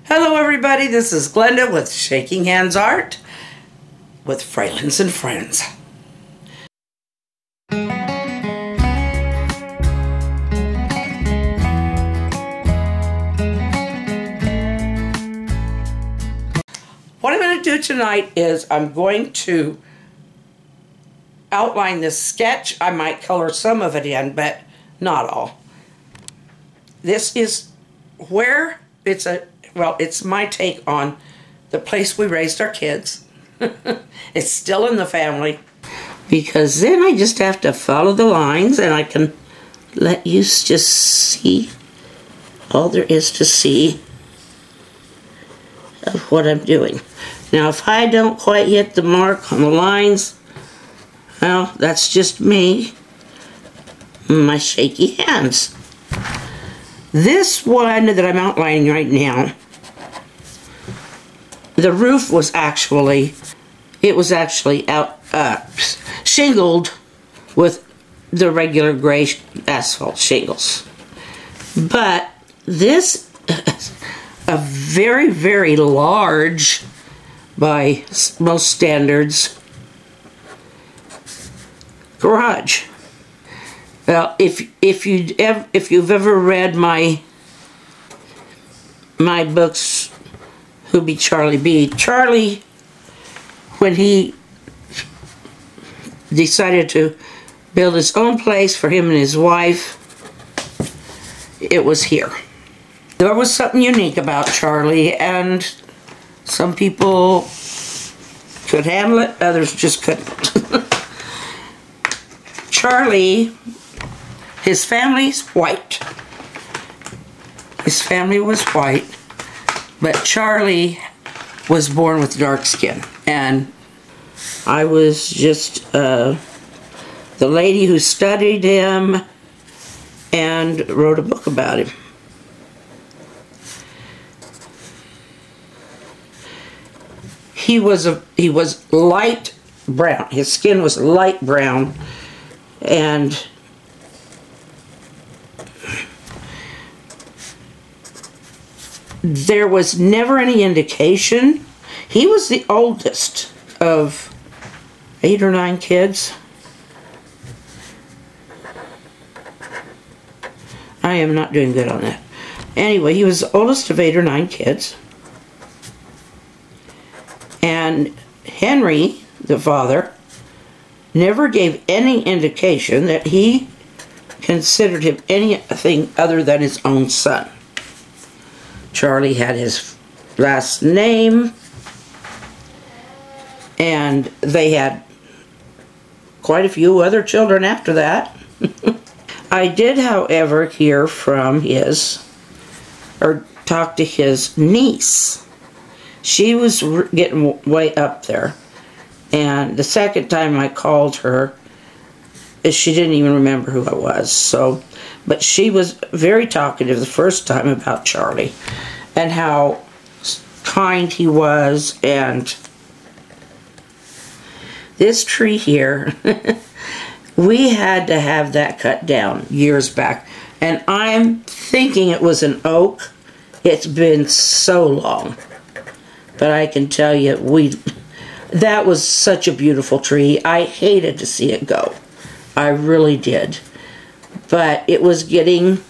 Hello everybody, this is Glenda with Shaking Hands Art with Fralins and Friends. What I'm going to do tonight is I'm going to outline this sketch. I might color some of it in, but not all. This is where it's my take on the place we raised our kids. It's still in the family. Because then I just have to follow the lines and I can let you just see all there is to see of what I'm doing. Now if I don't quite hit the mark on the lines, well, that's just me, my shaky hands. This one that I'm outlining right now, the roof was actually, shingled with the regular gray asphalt shingles. But this is a very, very large, by most standards, garage. Well, if you've ever read my books, Who Be Charlie B? Charlie, when he decided to build his own place for him and his wife, it was here. There was something unique about Charlie, and some people could handle it, others just couldn't. Charlie, his family's white. His family was white, but Charlie was born with dark skin. And I was just the lady who studied him and wrote a book about him. He was light brown. His skin was light brown, and there was never any indication. He was the oldest of 8 or 9 kids. I am not doing good on that. Anyway, he was the oldest of 8 or 9 kids. And Henry, the father, never gave any indication that he considered him anything other than his own son. Charlie had his last name, and they had quite a few other children after that. I did, however, hear from talk to his niece. She was getting way up there, and the second time I called her, she didn't even remember who I was. So, but she was very talkative the first time about Charlie and how kind he was. And this tree here, we had to have that cut down years back, and I'm thinking it was an oak. It's been so long, but I can tell you, that was such a beautiful tree. I hated to see it go. I really did. But it was getting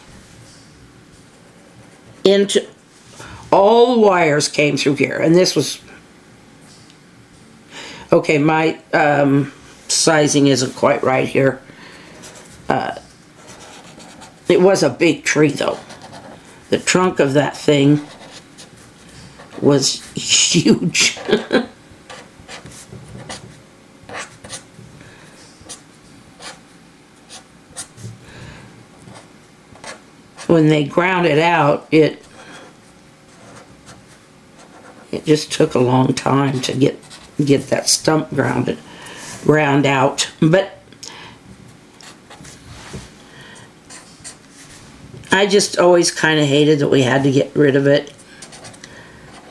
into, all the wires came through here, and this was, okay, my sizing isn't quite right here. It was a big tree though. The trunk of that thing was huge. When they ground it out, it just took a long time to get that stump ground out. But I just always kind of hated that we had to get rid of it.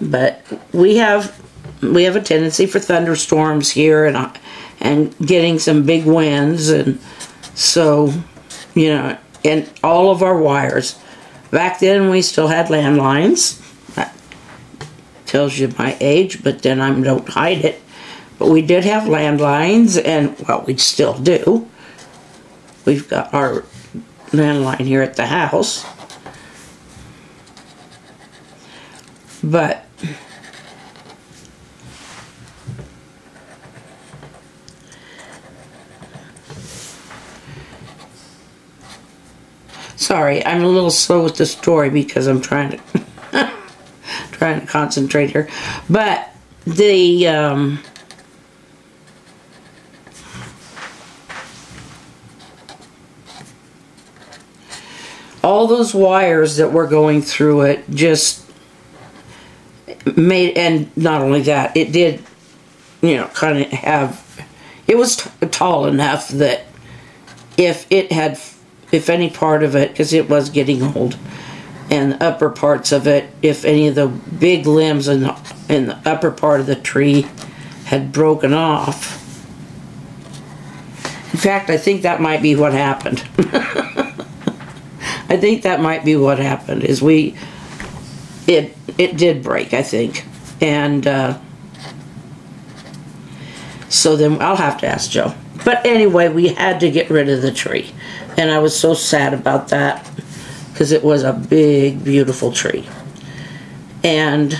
But we have a tendency for thunderstorms here and getting some big winds, and so, you know, and all of our wires. Back then we still had landlines, Tells you my age, but then I don't hide it. But we did have landlines, and, well, we still do. We've got our landline here at the house. But sorry, I'm a little slow with the story because I'm trying to trying to concentrate here. But the all those wires that were going through it just made, and not only that, it did, you know, kind of have, it was tall enough that if any part of it, because it was getting old, and the upper parts of it, if any of the big limbs in the upper part of the tree had broken off. In fact, I think that might be what happened. I think that might be what happened, is it did break, I think. And so then I'll have to ask Joe. But anyway, we had to get rid of the tree. And I was so sad about that, because it was a big, beautiful tree. And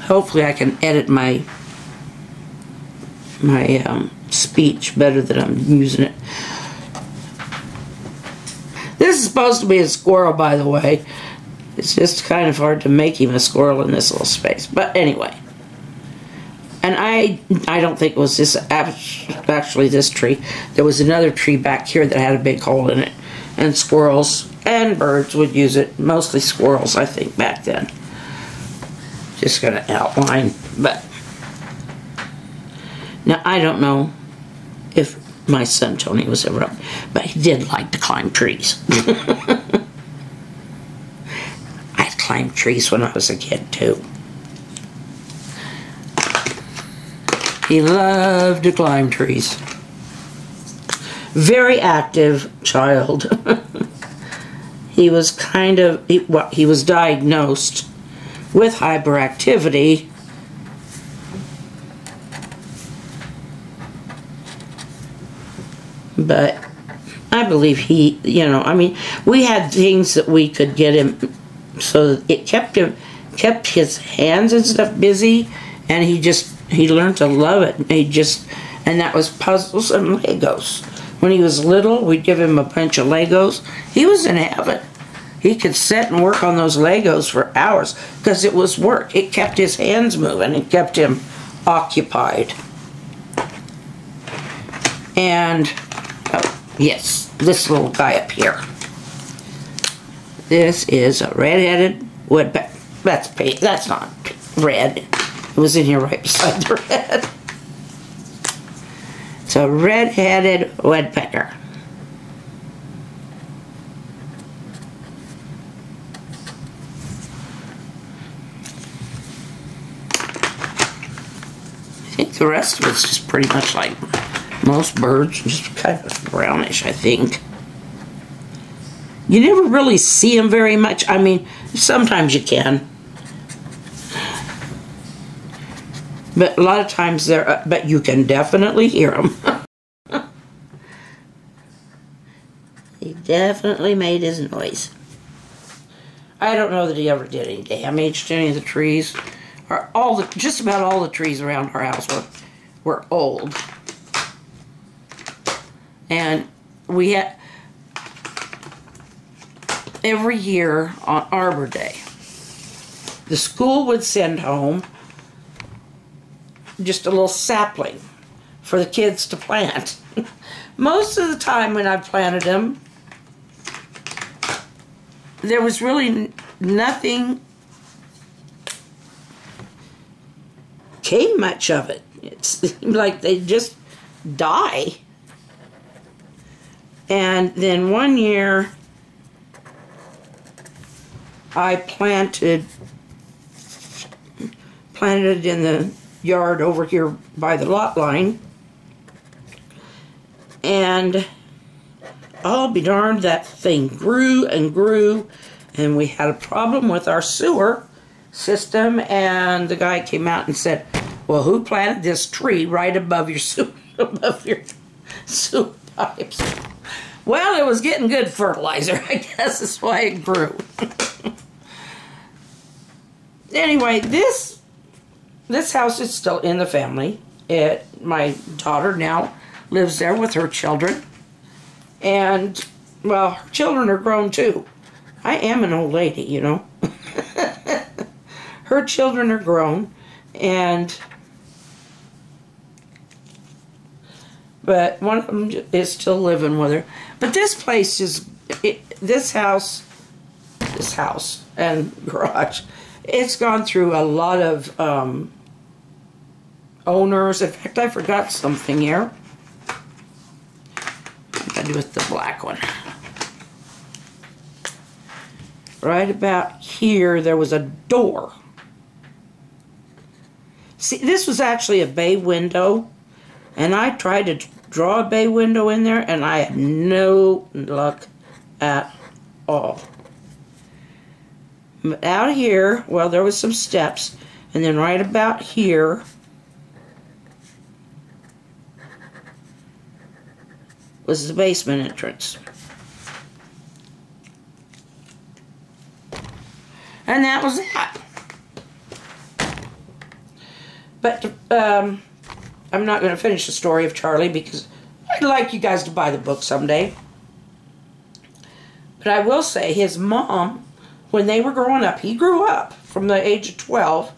hopefully I can edit my speech better than I'm using it. This is supposed to be a squirrel, by the way. It's just kind of hard to make him a squirrel in this little space. But anyway. And I don't think it was this, actually this tree. There was another tree back here that had a big hole in it. And squirrels and birds would use it. Mostly squirrels, I think, back then. Just going to outline. But now, I don't know if my son Tony was ever up, but he did like to climb trees. I climbed trees when I was a kid, too. He loved to climb trees. Very active child. He was kind of, he was diagnosed with hyperactivity. But I believe he, you know, I mean, we had things that we could get him so that it kept his hands and stuff busy, and he learned to love it. And that was puzzles and Legos. When he was little, we'd give him a bunch of Legos. He was in heaven. He could sit and work on those Legos for hours because it was work. It kept his hands moving. It kept him occupied. And yes, this little guy up here. This is a red-headed woodpecker. That's not red. It was in here right beside the red. It's a red-headed woodpecker. I think the rest of it's just pretty much like most birds, just kind of brownish, I think. You never really see them very much. I mean, sometimes you can. But a lot of times they're, but you can definitely hear them. He definitely made his noise. I don't know that he ever did any damage to any of the trees. Or just about all the trees around our house were old. And we had, every year on Arbor Day, the school would send home just a little sapling for the kids to plant. Most of the time when I planted them, there was really nothing came much of it. It seemed like they just die. And then one year I planted it in the yard over here by the lot line, and I'll be darned, that thing grew and grew, and we had a problem with our sewer system, and the guy came out and said, well, who planted this tree right above your sewer, sewer pipes? Well, it was getting good fertilizer. I guess that's why it grew. Anyway, this house is still in the family. My daughter now lives there with her children. And, well, her children are grown too. I am an old lady, you know. Her children are grown. But one of them is still living with her. But this place is, this house and garage, it's gone through a lot of owners. In fact, I forgot something here. What did I do with the black one? Right about here, there was a door. See, this was actually a bay window, and I tried to draw a bay window in there, and I had no luck at all. Out here, well, there was some steps, and then right about here was the basement entrance. And that was that. But I'm not going to finish the story of Charlie because I'd like you guys to buy the book someday. But I will say his mom, when they were growing up, he grew up from the age of 12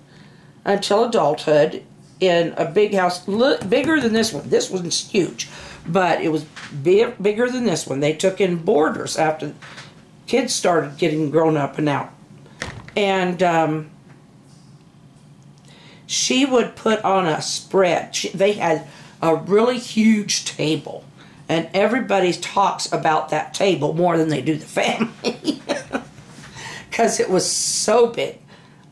until adulthood in a big house, bigger than this one. This one's huge, but it was bigger than this one. They took in boarders after kids started getting grown up and out. And she would put on a spread. They had a really huge table, and everybody talks about that table more than they do the family. Because it was so big.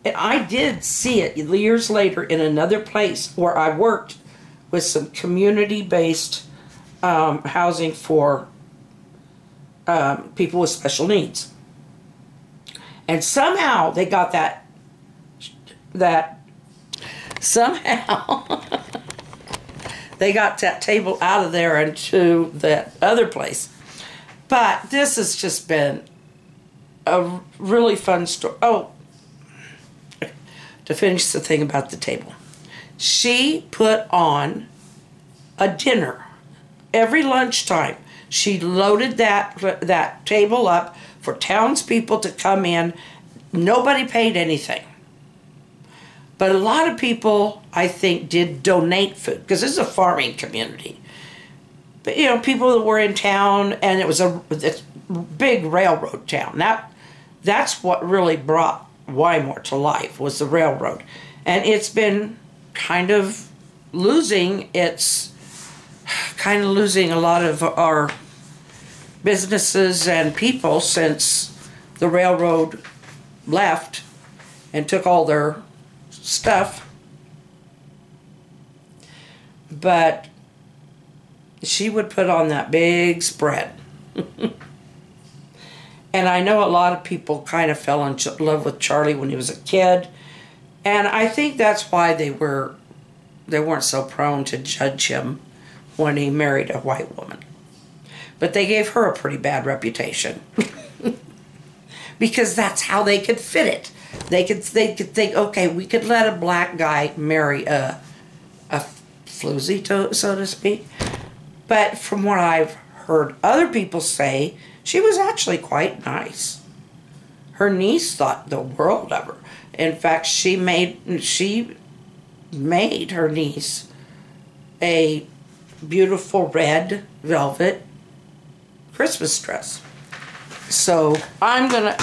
And I did see it years later in another place where I worked with some community-based housing for people with special needs. And somehow they got somehow they got that table out of there into that other place. But this has just been a really fun story. Oh, to finish the thing about the table. She put on a dinner every lunchtime. She loaded that table up for townspeople to come in. Nobody paid anything. But a lot of people, I think, did donate food, because this is a farming community. But, you know, people that were in town, and it was a big railroad town. That's what really brought Wymore to life, was the railroad. And it's been kind of losing a lot of our businesses and people since the railroad left and took all their stuff. But she would put on that big spread. And I know a lot of people kind of fell in love with Charlie when he was a kid. And I think that's why they weren't so prone to judge him when he married a white woman. But they gave her a pretty bad reputation. Because that's how they could fit it. They could think, okay, we could let a black guy marry a floozy, so to speak. But from what I've heard other people say, she was actually quite nice. Her niece thought the world of her. In fact, she made her niece a beautiful red velvet Christmas dress. So I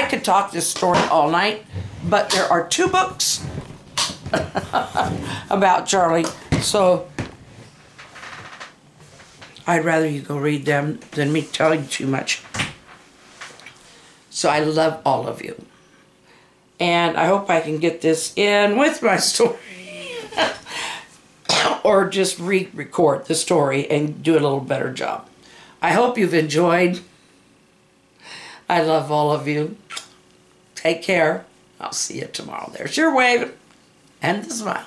could talk this story all night, but there are 2 books about Charlie, so I'd rather you go read them than me tell you too much. So I love all of you. And I hope I can get this in with my story. Or just re-record the story and do a little better job. I hope you've enjoyed. I love all of you. Take care. I'll see you tomorrow. There's your wave and the smile.